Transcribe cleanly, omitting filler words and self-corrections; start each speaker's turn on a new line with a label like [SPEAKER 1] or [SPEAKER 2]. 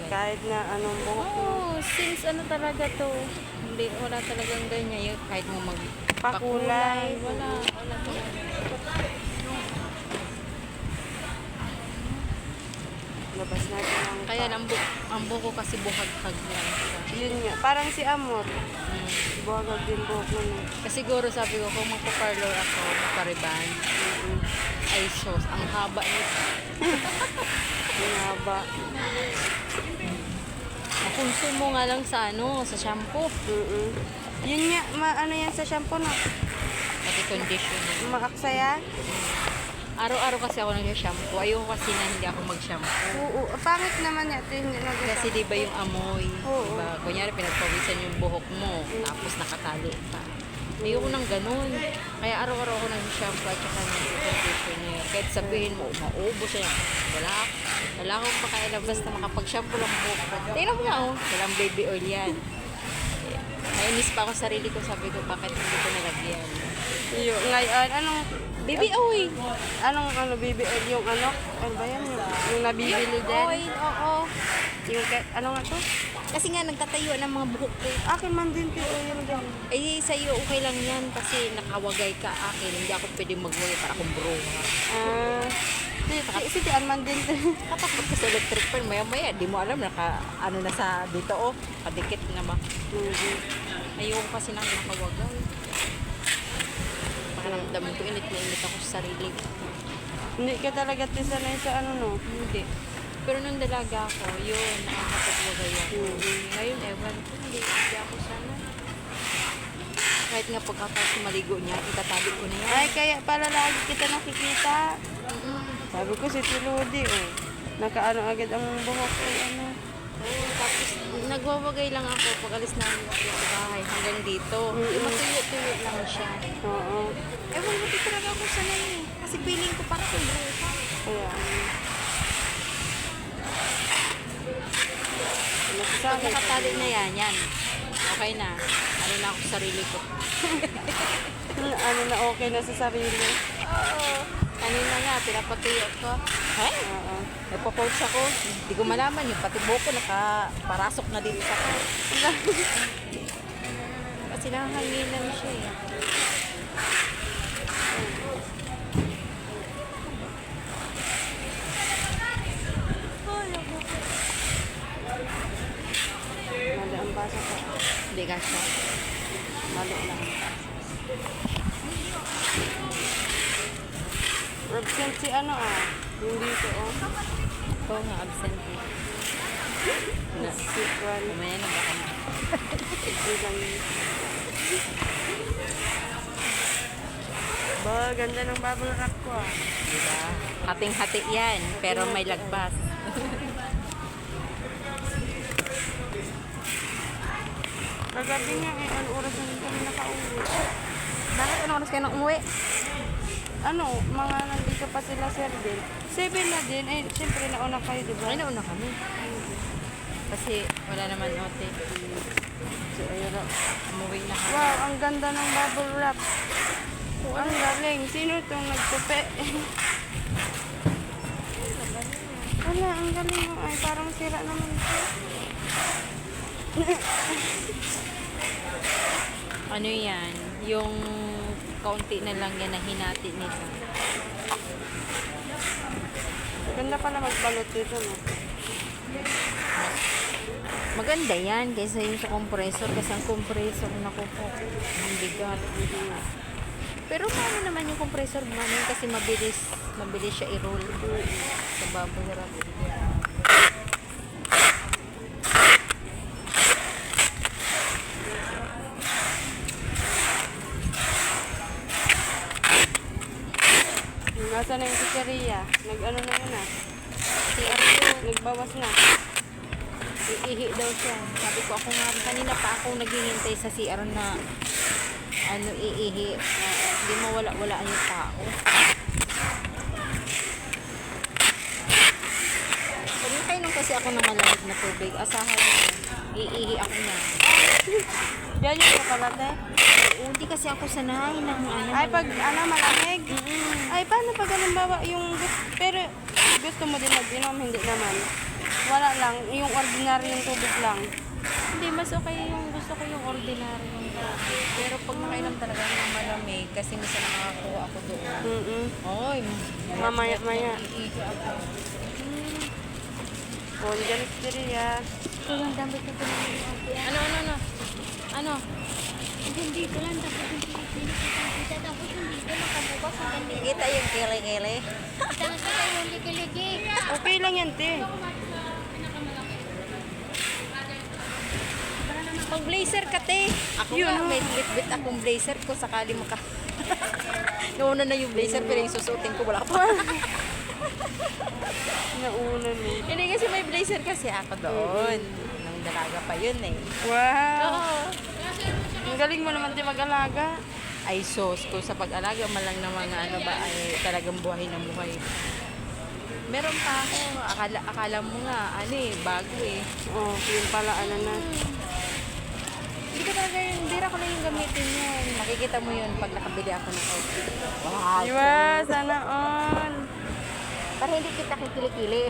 [SPEAKER 1] Kahit na anong buhok mo.
[SPEAKER 2] Oo, since ano talaga to. Hindi, wala talagang ganyan. Yung kahit mo
[SPEAKER 1] Pakulay.
[SPEAKER 2] Wala talaga.
[SPEAKER 1] Labas natin ang
[SPEAKER 2] Kaya ang buko kasi buhag-hag lang siya.
[SPEAKER 1] Yun nga. Parang si Amor.
[SPEAKER 2] Mm.
[SPEAKER 1] Buhagag din buhok mo na.
[SPEAKER 2] Kasi siguro sabi ko, kung magpa-parlor ako, magpa-reban, ay sos, ang haba nito.
[SPEAKER 1] Ang haba.
[SPEAKER 2] Makonsumo nga lang sa sa shampoo.
[SPEAKER 1] Yun nga. Ano yan sa shampoo na?
[SPEAKER 2] Pati conditioner.
[SPEAKER 1] Maaksaya?
[SPEAKER 2] Araw-araw kasi ako nag-shampoo. Ayoko kasi na hindi ako mag-shampoo.
[SPEAKER 1] Oo. Pangit naman yan. Hindi
[SPEAKER 2] Kasi di ba yung amoy,
[SPEAKER 1] Oo.
[SPEAKER 2] diba? Kunyari pinagpawisan yung buhok mo, tapos nakatali pa. Ayoko nang ganun. Kaya araw-araw ako nag-shampoo at saka nag-conditioner. Kahit sabihin mo, maubos siya. Wala akong pakailan basta makapag-shampoo lang buhok ko. Tingnan mo nga, walang baby oil yan. Nainis pa ako sa sarili ko, sabi ko, bakit hindi ko nalagyan?
[SPEAKER 1] Yung ngayon, anong
[SPEAKER 2] Baby oil!
[SPEAKER 1] baby oil yung ano? Ano ba yan? Yung nabibili din?
[SPEAKER 2] Oil, oo.
[SPEAKER 1] Yung ano nga to?
[SPEAKER 2] Kasi nga, nagtatayo ng mga buhok ko.
[SPEAKER 1] Akin man din yung oil din.
[SPEAKER 2] Eh, sa'yo, okay lang yan kasi nakawagay ka akin. Hindi ako pwedeng magwagay para akong bruha.
[SPEAKER 1] Si Tian man din.
[SPEAKER 2] Katakot ka sa electric fan, maya-maya, di mo alam, ano na sa dito, kadikit na ba? Ayoko kasi nang nakawagay. Makaramdaman ko, init na init ako sa sarili.
[SPEAKER 1] Hindi ka talaga tisanay sa ano, no?
[SPEAKER 2] Hindi. Pero nung dalaga ako, yun, nakakapagwagay ako. Ngayon, ewan ko, hindi ako sana. Kahit nga pagkatapos maligo niya, itatali ko na yan.
[SPEAKER 1] Ay, kaya pala lagi kita nakikita. Sabi ko si Tiludi, nakaano agad ang buhok ko, ano.
[SPEAKER 2] Oo, tapos nagwawagay lang ako pag alis namin sa bahay hanggang dito. Yung matuyo-tuyo lang siya.
[SPEAKER 1] Oo.
[SPEAKER 2] Ewan mo, talaga ako sanay eh. Kasi feeling ko parang kung bruha.
[SPEAKER 1] Kaya,
[SPEAKER 2] Pag
[SPEAKER 1] nasasabi.
[SPEAKER 2] nakatali na yan. Okay na. Ano na ako sa sarili ko.
[SPEAKER 1] Ano na okay na sa sarili.
[SPEAKER 2] Oo. Kanina nga, pinapatuyo ko. Ay,
[SPEAKER 1] Oo.
[SPEAKER 2] nagpo-post ako. Hindi ko malaman yung pati buko nakaparasok na dito sa ko. Kasi nakahanginan siya eh.
[SPEAKER 1] Mali ang basa ko.
[SPEAKER 2] Hindi ka siya.
[SPEAKER 1] Mali lang. Absent si ano yung dito
[SPEAKER 2] Ito nga, absent eh. Na,
[SPEAKER 1] Si Juan.
[SPEAKER 2] mamaya na baka
[SPEAKER 1] Ilang. Ba, ganda ng bubble wrap ko
[SPEAKER 2] diba? Hating-hati yan, pero may lagpas.
[SPEAKER 1] Kagabi nga ano oras na din kami nakauwi.
[SPEAKER 2] Bakit anong oras kayo nang umuwi?
[SPEAKER 1] Ano, mga nandito pa sila sir din. 7 na din, siyempre nauna kayo, di ba?
[SPEAKER 2] Ay, nauna kami. Kasi wala naman note.
[SPEAKER 1] So, ayun na.
[SPEAKER 2] Umuwi na kami.
[SPEAKER 1] Wow, ang ganda ng bubble wrap. Ang galing. Sino itong nagtupi? Wala, ang galing mo. Ay, parang sira naman ito.
[SPEAKER 2] Ano yan? Yung kaunti na lang yan na hinati nito.
[SPEAKER 1] Ganda pala magbalot dito, no?
[SPEAKER 2] Maganda yan kaysa yung sa compressor. Kasi ang compressor, naku po, ang bigat. Pero paano naman yung compressor namin kasi mabilis siya i-roll sa bubble wrap.
[SPEAKER 1] Nasa na yung pizzeria? Nag-ano na yun
[SPEAKER 2] Si Arlo,
[SPEAKER 1] Nagbawas na.
[SPEAKER 2] iihi daw siya. Sabi ko ako nga, kanina pa ako naghihintay sa CR na iihi. Hindi mawala-wala yung tao. Pagkakainom kasi ako ng malamig na tubig. Asahan mo, iihi ako na.
[SPEAKER 1] Yan yung chocolate.
[SPEAKER 2] Hindi kasi ako sanay ng
[SPEAKER 1] Ay, pag malamig. Ay, paano pag bawa yung pero gusto mo din mag-inom, hindi naman. Wala lang, yung ordinary yung tubig lang.
[SPEAKER 2] Hindi, mas okay yung gusto ko yung ordinary yung tubig. Pero pag nakainom talaga ng malamig, kasi minsan nakakakuha ako doon. Oy,
[SPEAKER 1] Mamaya-maya.
[SPEAKER 2] iihi ako.
[SPEAKER 1] Oh, dyan Steria.
[SPEAKER 3] Ito lang damit na pinag-iiwan.
[SPEAKER 2] Ano?
[SPEAKER 3] Hindi ko lang dapat yung pinag-iiwan. Tapos hindi ko makabukas ang ganito.
[SPEAKER 2] Kita yung kele-kele.
[SPEAKER 3] Kita yung ligi-ligi.
[SPEAKER 1] Okay lang yan, te.
[SPEAKER 2] Pag blazer ka, te. Ako
[SPEAKER 1] Yun,
[SPEAKER 2] nga,
[SPEAKER 1] oh.
[SPEAKER 2] may bit-bit akong blazer ko sakali maka... Nauna na yung blazer, pero yung susuotin ko wala pa.
[SPEAKER 1] Nauna no.
[SPEAKER 2] Hindi kasi may blazer kasi ako doon. Nang dalaga pa yun eh.
[SPEAKER 1] Wow.
[SPEAKER 2] Oo.
[SPEAKER 1] Ang galing mo naman, te, mag-alaga.
[SPEAKER 2] Ay sos ko sa pag-alaga man lang ng mga ano ba ay talagang buhay na buhay. Meron pa ako, akala mo nga, ano eh, bago eh.
[SPEAKER 1] Oh, yun pala, ano na.
[SPEAKER 2] Hindi ko talaga yun, hindi ko na yung gamitin yun. Makikita mo yun pag nakabili ako ng outfit. Wow!
[SPEAKER 1] Diba? Sana all.
[SPEAKER 2] Para hindi kita kikilikili.